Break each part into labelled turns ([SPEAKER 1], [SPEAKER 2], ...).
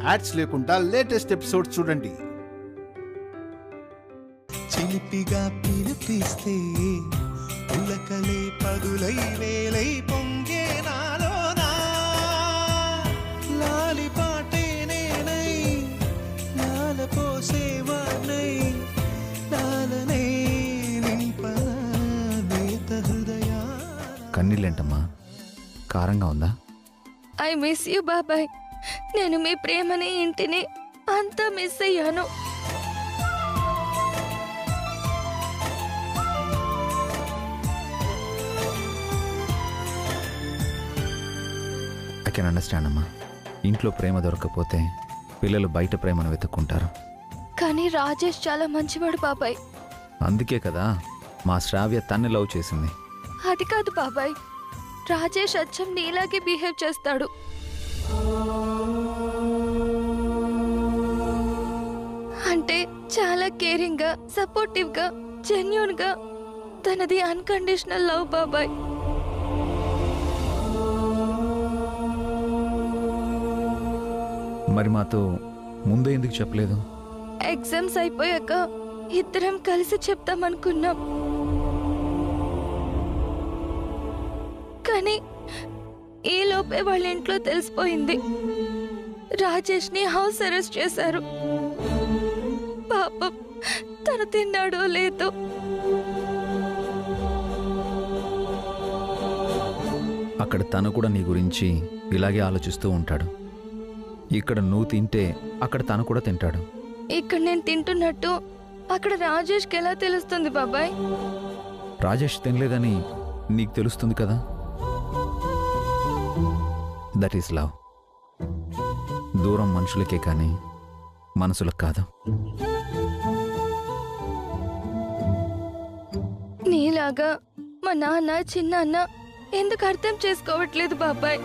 [SPEAKER 1] Ads లేకుండా latest episode చూడండి.
[SPEAKER 2] చిలిపిగా పిలిపిస్తే ఉలకలే పదులై వేలై పొంగే నాలోనా లాలి పాటే నేనై లాల పోసేవానై లాలనే నింపన నేత హృదయా.
[SPEAKER 3] కన్నీళ్ళేంటమ్మా, కారంగా ఉందా?
[SPEAKER 4] ఐ మిస్ యూ బాబాయ్. నేను మీ ప్రేమని ఇంటిని అంతా మిస్ అయ్యాను.
[SPEAKER 3] ఐ కెన్ అండర్స్టాండ్ అమ్మా. ఇంట్లో ప్రేమ దొరకకపోతే పిల్లలు బయట ప్రేమను వెతుక్కుంటారు.
[SPEAKER 4] కానీ రాజేష్ చాలా మంచివాడు బాబాయ్.
[SPEAKER 3] అందుకే కదా మా శ్రావ్య తన్ని లవ్ చేసింది.
[SPEAKER 4] అది కాదు బాబాయ్, రాజేష్ అచ్చం నీలాగే బిహేవ్ చేస్తాడు. అంటే చాలా కేరింగ్ గా, సపోర్టివ్ గా, జెన్యూన్ గా. తనది అన్కండిషనల్ లవ్ బాబాయ్.
[SPEAKER 3] మరి మాతో ముందే ఎందుకు చెప్పలేదు?
[SPEAKER 4] ఎగ్జామ్స్ అయిపోయాక ఇద్దరం కలిసి చెప్తామనుకున్నాం. కానీ ఈ లోపే వాళ్ళ ఇంట్లో తెలిసిపోయింది. రాజేష్ ని హౌస్ అరెస్ట్ చేశారు. పాపం తను తిన్నాడో లేదో.
[SPEAKER 3] అక్కడ తను కూడా నీ గురించి ఇలాగే ఆలోచిస్తూ ఉంటాడు. ఇక్కడ నువ్వు తింటే అక్కడ తను కూడా తింటాడు.
[SPEAKER 4] ఇక్కడ నేను తింటున్నట్టు అక్కడ రాజేష్కి ఎలా తెలుస్తుంది బాబాయ్?
[SPEAKER 3] రాజేష్ తినలేదని నీకు తెలుస్తుంది కదా. That is love. దూరం మనుషులకే కానీ మనసులకు కాదు.
[SPEAKER 4] నీలాగా మా నాన్న చిన్నాన్న ఎందుకు అర్థం చేసుకోవట్లేదు బాబాయ్?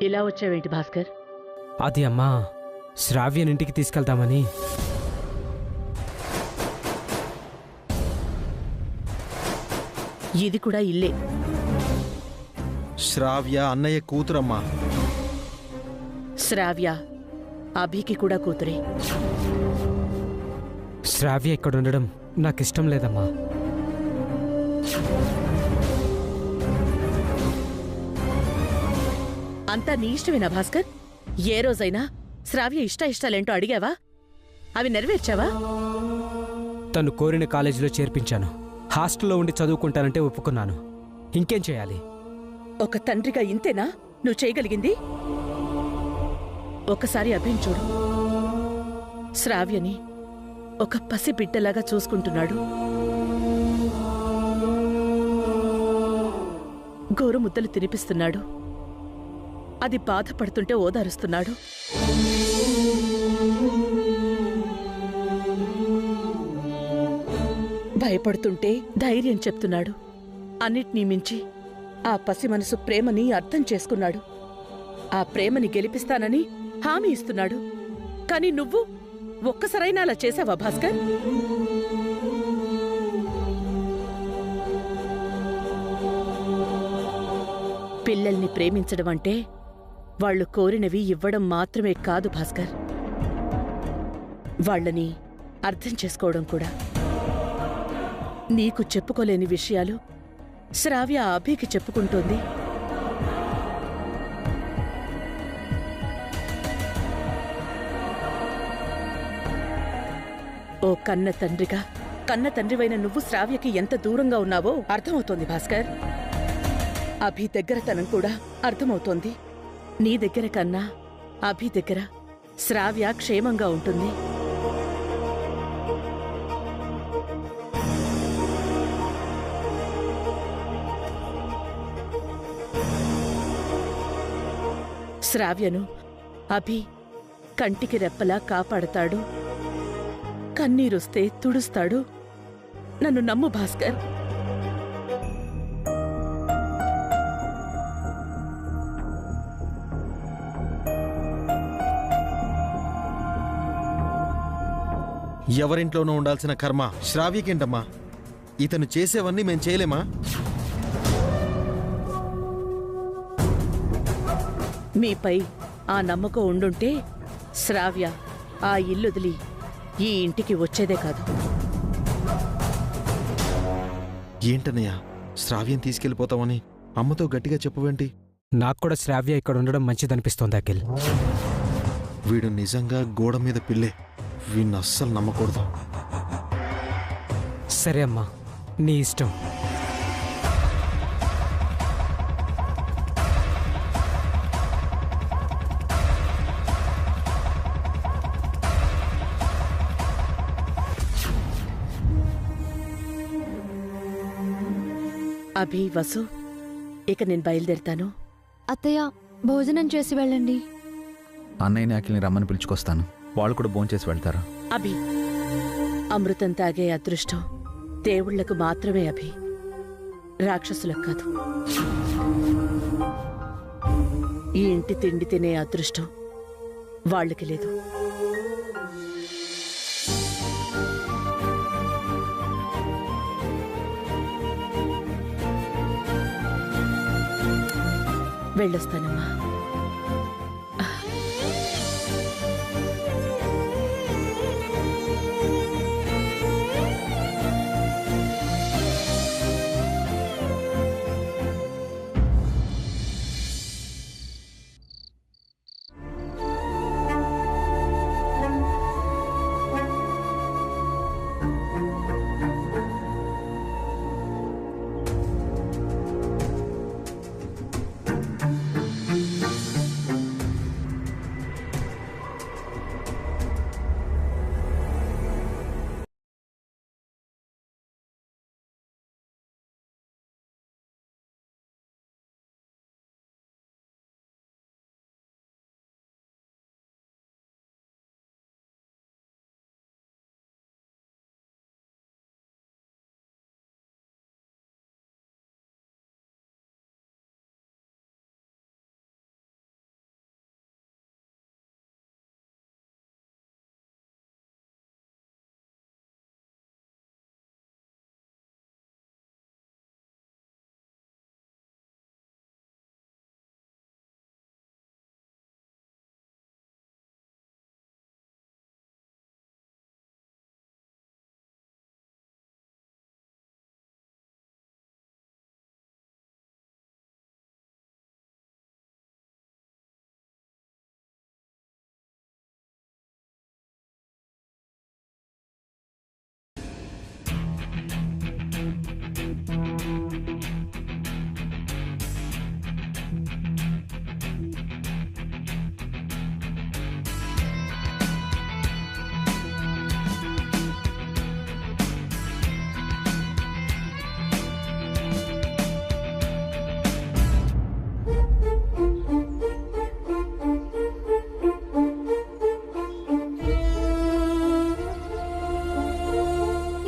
[SPEAKER 5] ఇలా వచ్చావేంటి భాస్కర్?
[SPEAKER 6] అది అమ్మా, శ్రావ్యనింటికి తీసుకెళ్తామని.
[SPEAKER 5] ఇది కూడా ఇల్లే.
[SPEAKER 2] శ్రావ్య అన్నయ్య కూతురమ్మా.
[SPEAKER 5] శ్రావ్య అభికి కూడా కూతురే.
[SPEAKER 6] శ్రావ్య ఇక్కడ ఉండడం నాకిష్టం లేదమ్మా.
[SPEAKER 5] అంతా నీ ఇష్టమేనా భాస్కర్? ఏ రోజైనా శ్రావ్య ఇష్టాలేంటో అడిగావా? అవి నెరవేర్చావా?
[SPEAKER 6] తను కోరిన కాలేజీలో చేర్పించాను. హాస్టల్లో ఉండి చదువుకుంటానంటే ఒప్పుకున్నాను. ఇంకేం చేయాలి?
[SPEAKER 5] ఒక తండ్రిగా ఇంతేనా నువ్వు చేయగలిగింది? ఒకసారి అభిని చూడు. శ్రావ్యని ఒక పసి బిడ్డలాగా చూసుకుంటున్నాడు. గోరు ముద్దలు తినిపిస్తున్నాడు. అది బాధపడుతుంటే ఓదారుస్తున్నాడు. భయపడుతుంటే ధైర్యం చెప్తున్నాడు. అన్నిటినీ మించి ఆ పసి మనసు ప్రేమని అర్థం చేసుకున్నాడు. ఆ ప్రేమని గెలిపిస్తానని హామీ ఇస్తున్నాడు. కాని నువ్వు ఒక్కసారైనా అలా చేశావా భాస్కర్? పిల్లల్ని ప్రేమించడం అంటే వాళ్ళు కోరినవి ఇవ్వడం మాత్రమే కాదు భాస్కర్, వాళ్ళని అర్థం చేసుకోవడం కూడా. నీకు చెప్పుకోలేని విషయాలు శ్రావ్య అభికి చెప్పుకుంటోంది. ఓ కన్న తండ్రివైన నువ్వు శ్రావ్యకి ఎంత దూరంగా ఉన్నావో అర్థమవుతోంది భాస్కర్. అభి దగ్గరతనం కూడా అర్థమవుతోంది. నీ దగ్గర కన్నా అభి దగ్గర శ్రావ్య క్షేమంగా ఉంటుంది. శ్రావ్యను అభి కంటికి రెప్పలా కాపాడతాడు, కన్నీరొస్తే తుడుస్తాడు. నన్ను నమ్ము భాస్కర్.
[SPEAKER 2] ఎవరింట్లోనూ ఉండాల్సిన కర్మ శ్రావ్యకేంటమ్మా? ఇతను చేసేవన్నీ మేం చేయలేమా?
[SPEAKER 5] మీపై ఆ నమ్మకం ఉండుంటే శ్రావ్య ఆ ఇల్లుదిలి ఈ ఇంటికి వచ్చేదే కాదు.
[SPEAKER 2] ఏంటన్నయ్యా, శ్రావ్యం తీసుకెళ్ళిపోతామని అమ్మతో గట్టిగా చెప్పవేంటి?
[SPEAKER 6] నాకు కూడా శ్రావ్య ఇక్కడ ఉండడం మంచిదనిపిస్తోంది అఖిల్.
[SPEAKER 2] వీడు నిజంగా గోడ మీద పిల్లే. వీడిని అస్సలు నమ్మకూడదు.
[SPEAKER 6] సరే అమ్మా, నీ ఇష్టం.
[SPEAKER 5] అభి, వసు, ఇక నేను బయలుదేరుతాను.
[SPEAKER 4] అత్తయ్య, భోజనం చేసి వెళ్ళండి.
[SPEAKER 3] అన్నయ్యని అఖిల్ని రమ్మని పిలుచుకొస్తాను. వాళ్ళు కూడా భోంచేసి వెళ్తారు.
[SPEAKER 5] అభి, అమృతం తాగే అదృష్టం దేవుళ్లకు మాత్రమే అభి, రాక్షసులకు కాదు. ఈ ఇంటి తిండి తినే అదృష్టం వాళ్ళకి లేదు. వెళ్ళొస్తానమ్మా.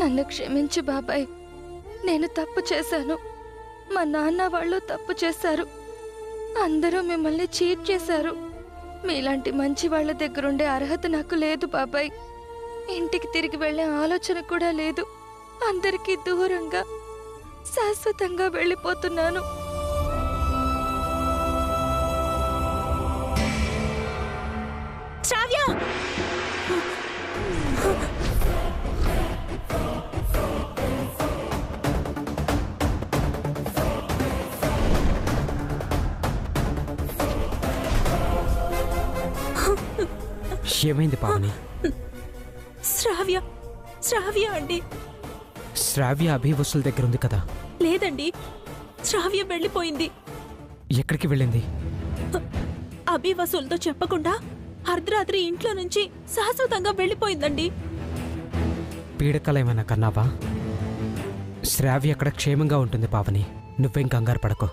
[SPEAKER 4] నన్ను క్షమించు బాబాయ్. నేను తప్పు చేశాను. మా నాన్న వాళ్ళు తప్పు చేశారు. అందరూ మిమ్మల్ని చీట్ చేశారు. మీలాంటి మంచి వాళ్ళ దగ్గరుండే అర్హత నాకు లేదు బాబాయ్. ఇంటికి తిరిగి వెళ్ళే ఆలోచన కూడా లేదు. అందరికీ దూరంగా శాశ్వతంగా వెళ్ళిపోతున్నాను.
[SPEAKER 5] శ్రావ్య!
[SPEAKER 6] ఏమైంది పావని?
[SPEAKER 7] శ్రావ్య శ్రావ్య అండి.
[SPEAKER 6] శ్రావ్య అభి వసుల దగ్గర ఉంది కదా?
[SPEAKER 7] లేదండి, శ్రావ్య వెళ్ళిపోయింది.
[SPEAKER 6] ఎక్కడికి వెళ్ళింది?
[SPEAKER 7] అభి వసూల్తో చెప్పకుండా అర్ధరాత్రి ఇంట్లో నుంచి శాశ్వతంగా వెళ్ళిపోయిందండి.
[SPEAKER 6] పీడకలేమైనా కన్నావా? శ్రావ్య అక్కడ క్షేమంగా ఉంటుంది పావని, నువ్వేం కంగారు పడకు.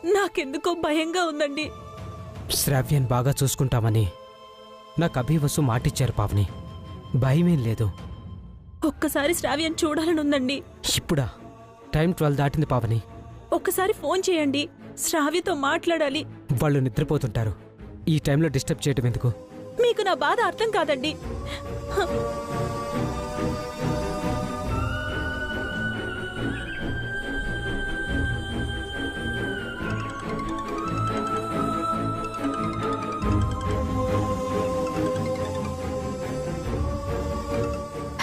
[SPEAKER 7] నాకెందుకో భయంగా ఉందండి.
[SPEAKER 6] శ్రావ్యాన్ని బాగా చూసుకుంటామని నాకు అభివసు మాటిచ్చారు పావని. భయమేం లేదు.
[SPEAKER 7] ఒక్కసారి శ్రావ్యం చూడాలనుందండి.
[SPEAKER 6] ఇప్పుడా? టైం 12 దాటింది పావని.
[SPEAKER 7] ఒక్కసారి ఫోన్ చేయండి, శ్రావ్యతో మాట్లాడాలి.
[SPEAKER 6] వాళ్ళు నిద్రపోతుంటారు. ఈ టైంలో డిస్టర్బ్ చేయడం ఎందుకు?
[SPEAKER 7] మీకు నా బాధ అర్థం కాదండి.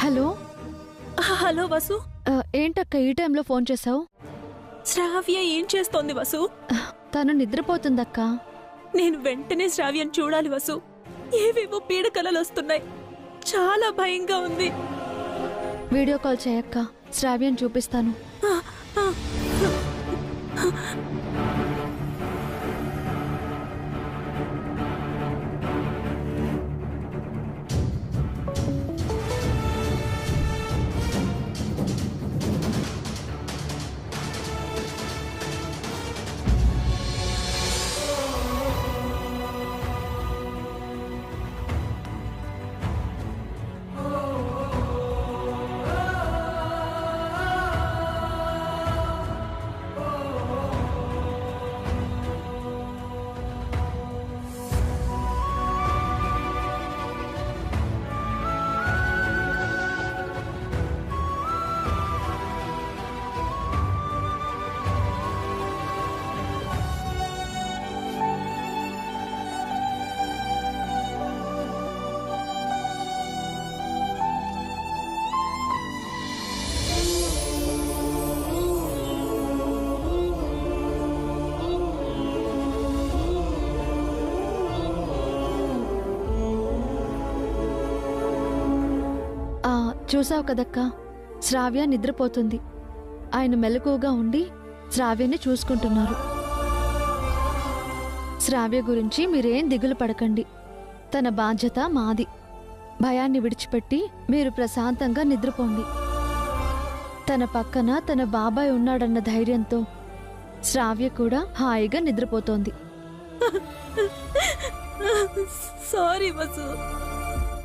[SPEAKER 8] హలో.
[SPEAKER 7] హలో వసు.
[SPEAKER 8] ఏంటక్క ఈ టైంలో ఫోన్ చేసావు?
[SPEAKER 7] శ్రావ్య ఏం చేస్తోంది వసు?
[SPEAKER 8] తను నిద్రపోతుందక్క.
[SPEAKER 7] నేను వెంటనే శ్రావ్యం చూడాలి వసు. ఏవేవో పీడకలలు వస్తున్నాయి. చాలా భయంగా ఉంది.
[SPEAKER 8] వీడియో కాల్ చేయక్క, శ్రావ్యం చూపిస్తాను.
[SPEAKER 7] ఆ, ఆ.
[SPEAKER 8] చూసావు కదక్క, శ్రావ్య నిద్రపోతుంది. ఆయన మెలకువగా ఉండి శ్రావ్యని చూసుకుంటున్నారు. శ్రావ్య గురించి మీరేం దిగులు పడకండి. తన బాధ్యత మాది. భయాన్ని విడిచిపెట్టి మీరు ప్రశాంతంగా నిద్రపోండి. తన పక్కన తన బాబాయ్ ఉన్నాడన్న ధైర్యంతో శ్రావ్య కూడా హాయిగా నిద్రపోతోంది.
[SPEAKER 7] సారీ వసు.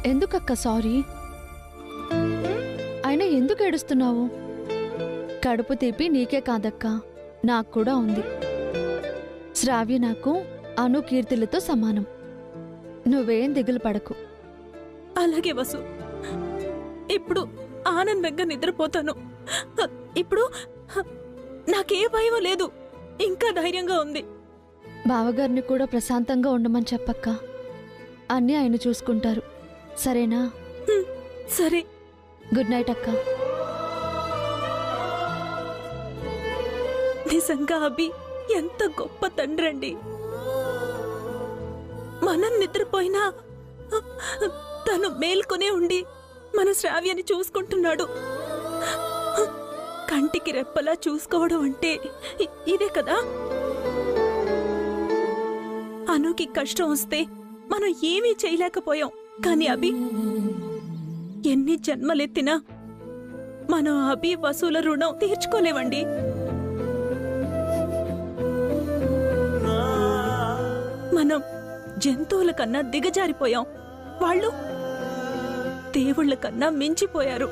[SPEAKER 8] ఎందుకక్క సారీ? అయినా ఎందుకు ఏడుస్తున్నావు? కడుపు తీపి నీకే కాదక్కా, నాకు కూడా ఉంది. శ్రావ్య నాకు అను కీర్తిలతో సమానం. నువ్వేం దిగులు పడకు.
[SPEAKER 7] అలాగే వసు. ఇప్పుడు ఆనందంగా నిద్రపోతాను. ఇప్పుడు నాకే భయం లేదు. ఇంకా ధైర్యంగా ఉంది.
[SPEAKER 8] బావగారిని కూడా ప్రశాంతంగా ఉండమని చెప్పక్క. అన్నీ ఆయన చూసుకుంటారు. సరేనా?
[SPEAKER 7] సరే.
[SPEAKER 8] గుడ్ నైట్ అక్క.
[SPEAKER 7] నిజంగా అభి ఎంత గొప్ప తండ్రండి. మనం నిద్రపోయినా తను మేల్కొనే ఉండి మన శ్రావ్యాన్ని చూసుకుంటున్నాడు. కంటికి రెప్పలా చూసుకోవడం అంటే ఇదే కదా. అనుకి కష్టం వస్తే మనం ఏమీ చేయలేకపోయాం. కానీ అభి ఎన్ని జన్మలెత్తినా మనం అభి వసూల రుణం తీర్చుకోలేవండి. మనం జంతువుల కన్నా దిగజారిపోయాం. వాళ్ళు దేవుళ్ళ కన్నా మించిపోయారు.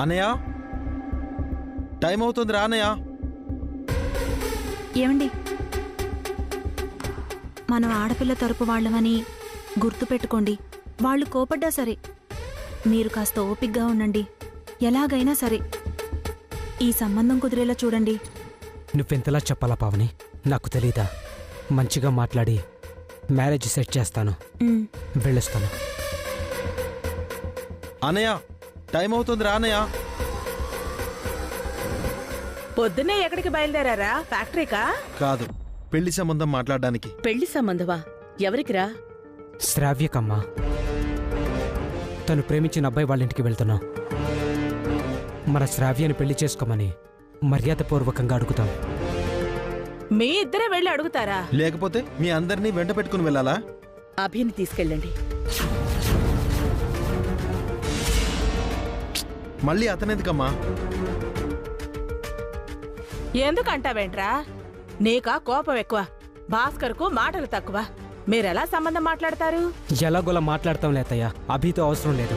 [SPEAKER 2] అనయ్య, టైం అవుతుంది రా అనయ్య.
[SPEAKER 9] ఏమండి, మనం ఆడపిల్ల తరపు వాళ్ళమని గుర్తుపెట్టుకోండి. వాళ్ళు కోపడ్డా సరే మీరు కాస్త ఓపిగ్గా ఉండండి. ఎలాగైనా సరే ఈ సంబంధం కుదిరేలా చూడండి.
[SPEAKER 6] నువ్వెంతలా చెప్పాలా పావని? నాకు తెలీదా? మంచిగా మాట్లాడి మ్యారేజ్ సెట్ చేస్తాను. వెళ్ళొస్తాను.
[SPEAKER 2] అనయ్య, టైం అవుతుంది రా అనయ్య.
[SPEAKER 5] పొద్దున్నే ఎక్కడికి బయలుదేరారా? ఫ్యాక్టరీకా?
[SPEAKER 2] కాదు, పెళ్లి సంబంధం మాట్లాడడానికి.
[SPEAKER 5] పెళ్లి సంబంధమా? ఎవరికిరా?
[SPEAKER 6] శ్రావ్యకమ్మా. తను ప్రేమించిన అబ్బాయి వాళ్ళ ఇంటికి వెళ్తున్నాం. మన శ్రావ్యని పెళ్లి చేసుకోమని మర్యాదపూర్వకంగా అడుగుతాం.
[SPEAKER 5] మీ ఇద్దరే వెళ్ళి అడుగుతారా?
[SPEAKER 2] లేకపోతే మీ అందరినీ వెంట పెట్టుకుని వెళ్ళాలా?
[SPEAKER 5] అభిని తీసుకెళ్ళండి.
[SPEAKER 2] మళ్ళీ అతనెందుకమ్మా?
[SPEAKER 5] ఎందుకంటావేంట్రా? నీకా కోపం ఎక్కువ, భాస్కర్కు మాటలు తక్కువ. మీరెలా సంబంధం మాట్లాడతారు?
[SPEAKER 6] ఎలాగోలా మాట్లాడతాం లేతయ్య, అభితో అవసరం లేదు.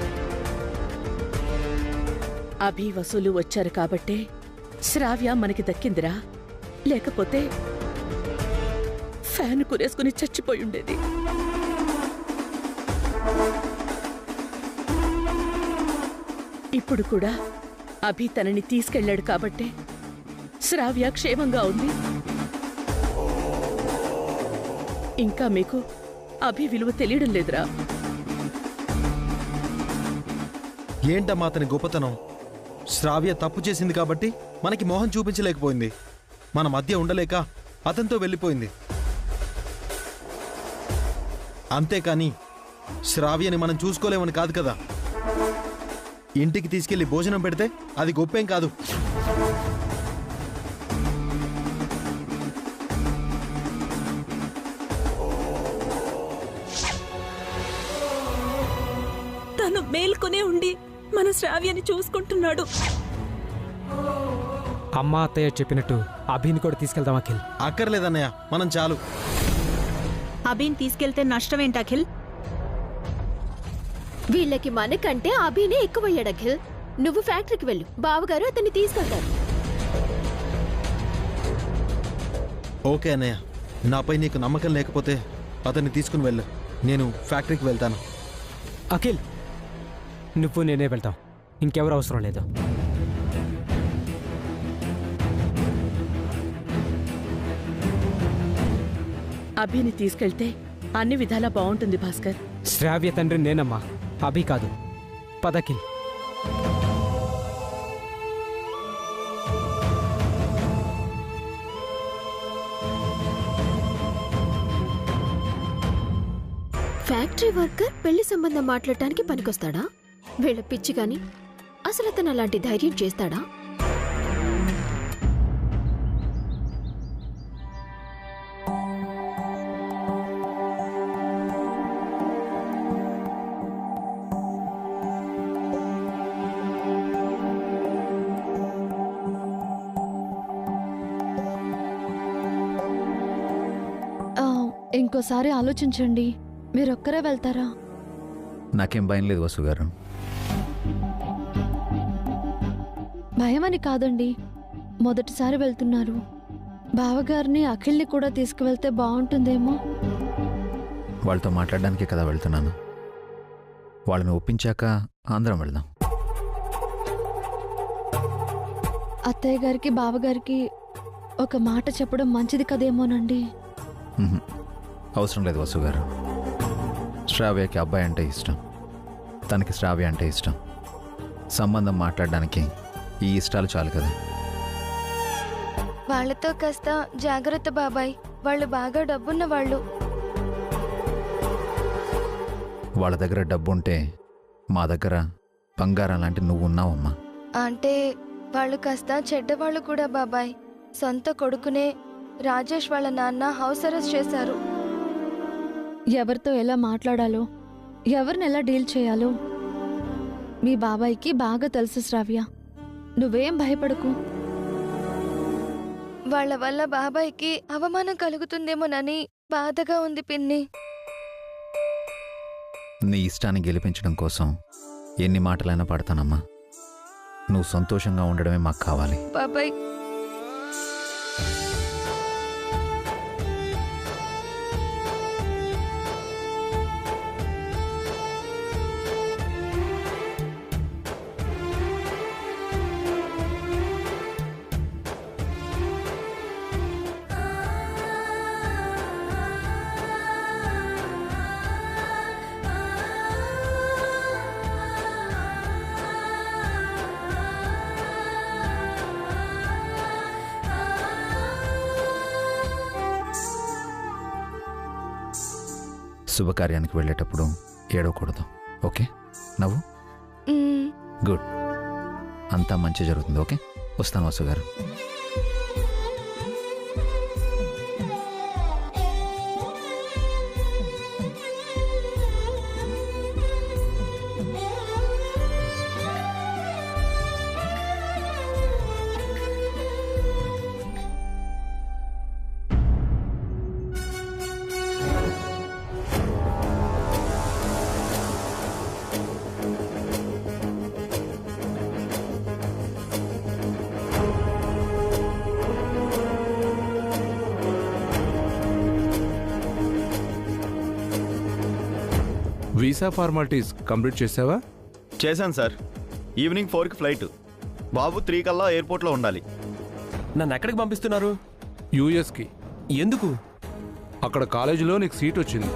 [SPEAKER 5] అభి వసూలు వచ్చారు కాబట్టే శ్రావ్య మనకి దక్కిందిరా. లేకపోతే ఫ్యాన్ కురేసుకుని చచ్చిపోయుండేది. ఇప్పుడు కూడా అభి తనని తీసుకెళ్ళాడు కాబట్టే శ్రావ్య క్షేమంగా ఉంది. ఇంకా మీకు అభి విలువ తెలియడం లేదురా.
[SPEAKER 2] ఏంటమ్మా అతని గొప్పతనం? శ్రావ్య తప్పు చేసింది కాబట్టి మనకి మోహం చూపించలేకపోయింది. మన మధ్య ఉండలేక అతనితో వెళ్ళిపోయింది. అంతేకాని శ్రావ్యని మనం చూసుకోలేమని కాదు కదా. ఇంటికి తీసుకెళ్లి భోజనం పెడితే అది గొప్పేం కాదు.
[SPEAKER 7] తను మేల్కొనే ఉండి మన శ్రావ్యాన్ని చూసుకుంటున్నాడు.
[SPEAKER 6] అమ్మ అత్తయ్య చెప్పినట్టు అభిని కూడా తీసుకెళ్దాం అఖిల్.
[SPEAKER 2] అక్కర్లేదన్నయ్య, మనం చాలు.
[SPEAKER 9] అభిని తీసుకెళ్తే నష్టమేంటి అఖిల్?
[SPEAKER 8] వీళ్ళకి మనకంటే అభినే ఎక్కువయ్యాడు అఖిల్. నువ్వు ఫ్యాక్టరీకి వెళ్ళు, బావగారు అతన్ని తీసుకెళ్తారు.
[SPEAKER 2] ఓకే అన్నయ్య, నాపై నీకు నమ్మకం లేకపోతే అతన్ని తీసుకుని వెళ్ళు. నేను ఫ్యాక్టరీకి వెళ్తాను.
[SPEAKER 6] అఖిల్, నువ్వు నేనే వెళ్తాం, ఇంకెవరు అవసరం లేదు.
[SPEAKER 5] అభిని తీసుకెళ్తే అన్ని విధాలా బాగుంటుంది భాస్కర్.
[SPEAKER 6] శ్రావ్య తండ్రి నేనమ్మా, అభి కాదు. పదఖిల్.
[SPEAKER 8] ఫ్యాక్టరీ వర్కర్ పెళ్లి సంబంధం మాట్లాడటానికి పనికొస్తాడా? వీళ్ళ పిచ్చి గాని అసలు అతను అలాంటి ధైర్యం చేస్తాడా?
[SPEAKER 10] ఇంకోసారి ఆలోచించండి. మీరొక్కరే వెళ్తారా?
[SPEAKER 3] నాకేం భయం లేదు వసు గారు.
[SPEAKER 10] భయమని కాదండి, మొదటిసారి వెళ్తున్నారు. బావగారిని అఖిల్ని కూడా తీసుకువెళ్తే బాగుంటుందేమో.
[SPEAKER 3] వాళ్ళతో మాట్లాడడానికే కదా వెళ్తున్నాను. వాళ్ళని ఒప్పించాక ఆంధ్రం వెళ్దాం.
[SPEAKER 10] అత్తయ్య గారికి బావగారికి ఒక మాట చెప్పడం మంచిది కదేమోనండి.
[SPEAKER 3] అవసరం లేదు వసు గారు. శ్రావ్యకి అబ్బాయి అంటే ఇష్టం, తనకి శ్రావ్య అంటే ఇష్టం. సంబంధం మాట్లాడడానికి ఈ ఇష్టాలు చాలు కదా.
[SPEAKER 4] వాళ్ళతో కాస్త జాగ్రత్త బాబాయ్, వాళ్ళు బాగా డబ్బున్న వాళ్ళు.
[SPEAKER 3] వాళ్ళ దగ్గర డబ్బుంటే మా దగ్గర బంగారం లాంటి నువ్వు ఉన్నావమ్మా.
[SPEAKER 4] అంటే వాళ్ళు కాస్త చెడ్డవాళ్ళు కూడా బాబాయ్. సొంత కొడుకునే రాజేష్ వాళ్ళ నాన్న హౌస్ అరెస్ట్ చేశారు.
[SPEAKER 10] ఎవరితో ఎలా మాట్లాడాలో, ఎవరిని ఎలా డీల్ చేయాలో మీ బాబాయ్కి బాగా తెలుసు శ్రావ్య. నువ్వేం భయపడకు.
[SPEAKER 4] వాళ్ళ వల్ల బాబాయ్కి అవమానం కలుగుతుందేమోనని బాధగా ఉంది పిన్ని.
[SPEAKER 3] నీ ఇష్టాన్ని గెలిపించడం కోసం ఎన్ని మాటలైనా పడతానమ్మా. నువ్వు సంతోషంగా ఉండడమే మాకు కావాలి.
[SPEAKER 4] బాబాయ్,
[SPEAKER 3] శుభకార్యానికి వెళ్ళేటప్పుడు ఏడవకూడదు, ఓకే? నవ్వు.
[SPEAKER 4] మ్మ్.
[SPEAKER 3] గుడ్. అంతా మంచి జరుగుతుంది. ఓకే, వస్తాను వసు గారు.
[SPEAKER 11] వీసా ఫార్మాలిటీస్ కంప్లీట్ చేసావా?
[SPEAKER 12] చేశాను సార్. ఈవినింగ్ 4కి ఫ్లైట్. బాబు 3 కల్లా ఎయిర్పోర్ట్లో ఉండాలి.
[SPEAKER 13] నన్ను ఎక్కడికి పంపిస్తున్నారు?
[SPEAKER 11] యూఎస్కి.
[SPEAKER 13] ఎందుకు?
[SPEAKER 11] అక్కడ కాలేజీలో నీకు సీట్ వచ్చింది.